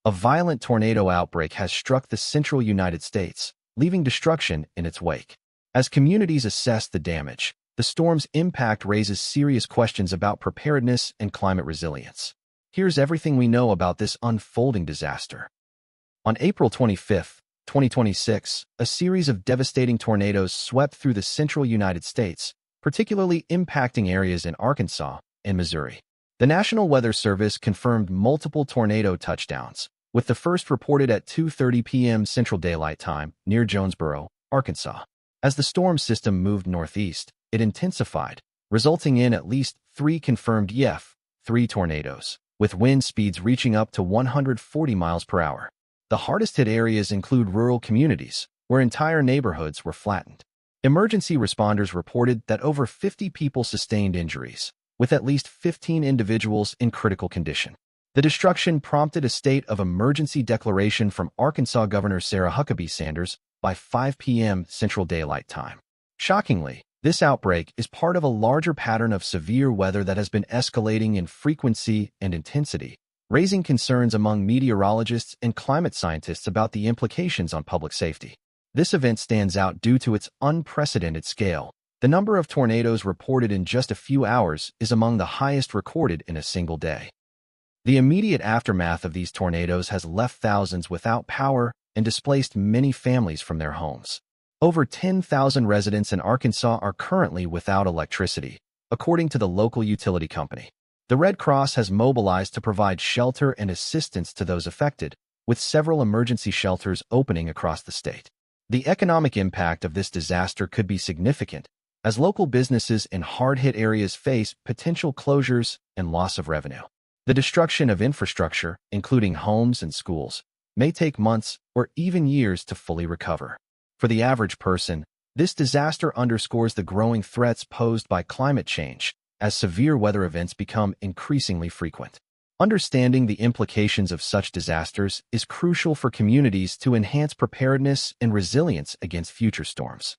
A violent tornado outbreak has struck the central United States, leaving destruction in its wake. As communities assess the damage, the storm's impact raises serious questions about preparedness and climate resilience. Here's everything we know about this unfolding disaster. On April 25, 2026, a series of devastating tornadoes swept through the central United States, particularly impacting areas in Arkansas and Missouri. The National Weather Service confirmed multiple tornado touchdowns, with the first reported at 2:30 p.m. Central Daylight Time near Jonesboro, Arkansas. As the storm system moved northeast, it intensified, resulting in at least 3 confirmed EF3 tornadoes, with wind speeds reaching up to 140 miles per hour. The hardest-hit areas include rural communities, where entire neighborhoods were flattened. Emergency responders reported that over 50 people sustained injuries, with at least 15 individuals in critical condition. The destruction prompted a state of emergency declaration from Arkansas Governor Sarah Huckabee Sanders by 5 p.m. Central Daylight Time. Shockingly, this outbreak is part of a larger pattern of severe weather that has been escalating in frequency and intensity, raising concerns among meteorologists and climate scientists about the implications on public safety. This event stands out due to its unprecedented scale. The number of tornadoes reported in just a few hours is among the highest recorded in a single day. The immediate aftermath of these tornadoes has left thousands without power and displaced many families from their homes. Over 10,000 residents in Arkansas are currently without electricity, according to the local utility company. The Red Cross has mobilized to provide shelter and assistance to those affected, with several emergency shelters opening across the state. The economic impact of this disaster could be significant, as local businesses in hard-hit areas face potential closures and loss of revenue. The destruction of infrastructure, including homes and schools, may take months or even years to fully recover. For the average person, this disaster underscores the growing threats posed by climate change as severe weather events become increasingly frequent. Understanding the implications of such disasters is crucial for communities to enhance preparedness and resilience against future storms.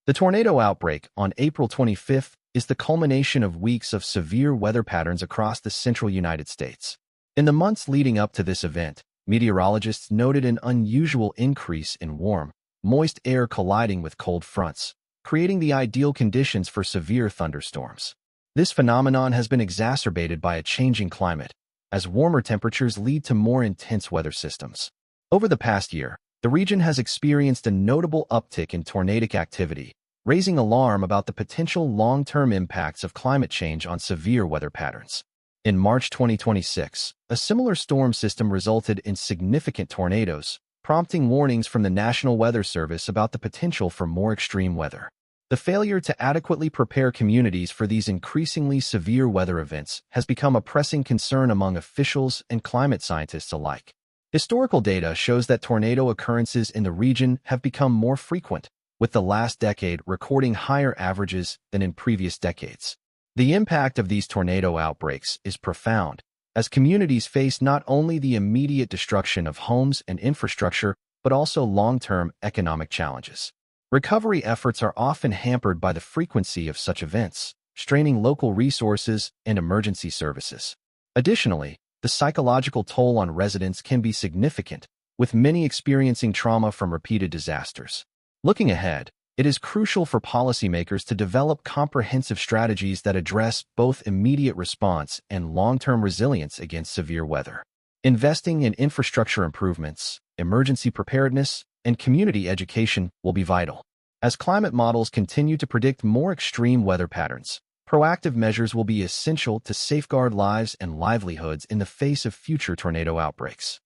The tornado outbreak on April 25th is the culmination of weeks of severe weather patterns across the central United States. In the months leading up to this event, meteorologists noted an unusual increase in warm, moist air colliding with cold fronts, creating the ideal conditions for severe thunderstorms. This phenomenon has been exacerbated by a changing climate, as warmer temperatures lead to more intense weather systems. Over the past year, the region has experienced a notable uptick in tornadic activity, raising alarm about the potential long-term impacts of climate change on severe weather patterns. In March 2026, a similar storm system resulted in significant tornadoes, prompting warnings from the National Weather Service about the potential for more extreme weather. The failure to adequately prepare communities for these increasingly severe weather events has become a pressing concern among officials and climate scientists alike. Historical data shows that tornado occurrences in the region have become more frequent, with the last decade recording higher averages than in previous decades. The impact of these tornado outbreaks is profound, as communities face not only the immediate destruction of homes and infrastructure, but also long-term economic challenges. Recovery efforts are often hampered by the frequency of such events, straining local resources and emergency services. Additionally, the psychological toll on residents can be significant, with many experiencing trauma from repeated disasters. Looking ahead, it is crucial for policymakers to develop comprehensive strategies that address both immediate response and long-term resilience against severe weather. Investing in infrastructure improvements, emergency preparedness, and community education will be vital. As climate models continue to predict more extreme weather patterns, proactive measures will be essential to safeguard lives and livelihoods in the face of future tornado outbreaks.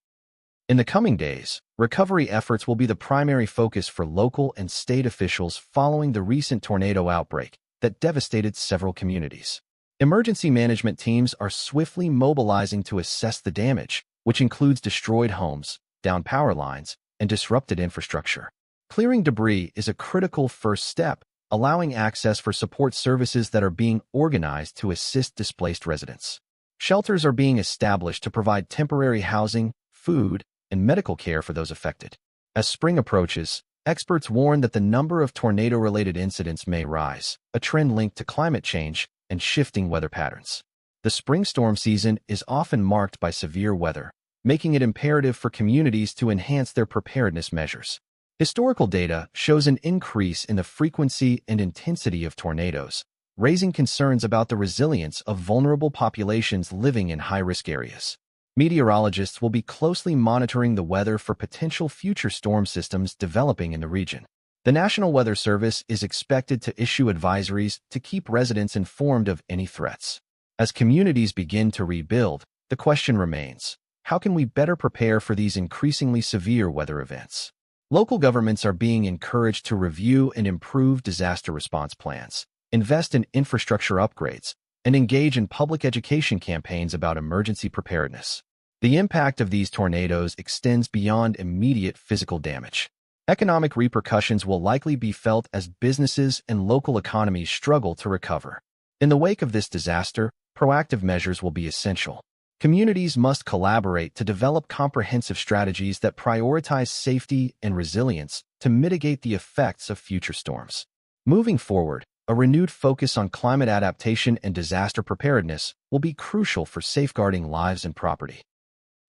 In the coming days, recovery efforts will be the primary focus for local and state officials following the recent tornado outbreak that devastated several communities. Emergency management teams are swiftly mobilizing to assess the damage, which includes destroyed homes, downed power lines, and disrupted infrastructure. Clearing debris is a critical first step, allowing access for support services that are being organized to assist displaced residents. Shelters are being established to provide temporary housing, food, and medical care for those affected. As spring approaches, experts warn that the number of tornado-related incidents may rise, a trend linked to climate change and shifting weather patterns. The spring storm season is often marked by severe weather, making it imperative for communities to enhance their preparedness measures. Historical data shows an increase in the frequency and intensity of tornadoes, raising concerns about the resilience of vulnerable populations living in high-risk areas. Meteorologists will be closely monitoring the weather for potential future storm systems developing in the region. The National Weather Service is expected to issue advisories to keep residents informed of any threats. As communities begin to rebuild, the question remains, how can we better prepare for these increasingly severe weather events? Local governments are being encouraged to review and improve disaster response plans, invest in infrastructure upgrades, and engage in public education campaigns about emergency preparedness. The impact of these tornadoes extends beyond immediate physical damage. Economic repercussions will likely be felt as businesses and local economies struggle to recover. In the wake of this disaster, proactive measures will be essential. Communities must collaborate to develop comprehensive strategies that prioritize safety and resilience to mitigate the effects of future storms. Moving forward, a renewed focus on climate adaptation and disaster preparedness will be crucial for safeguarding lives and property.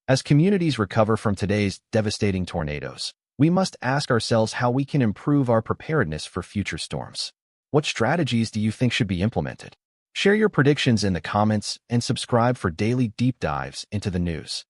As communities recover from today's devastating tornadoes, we must ask ourselves how we can improve our preparedness for future storms. What strategies do you think should be implemented? Share your predictions in the comments and subscribe for daily deep dives into the news.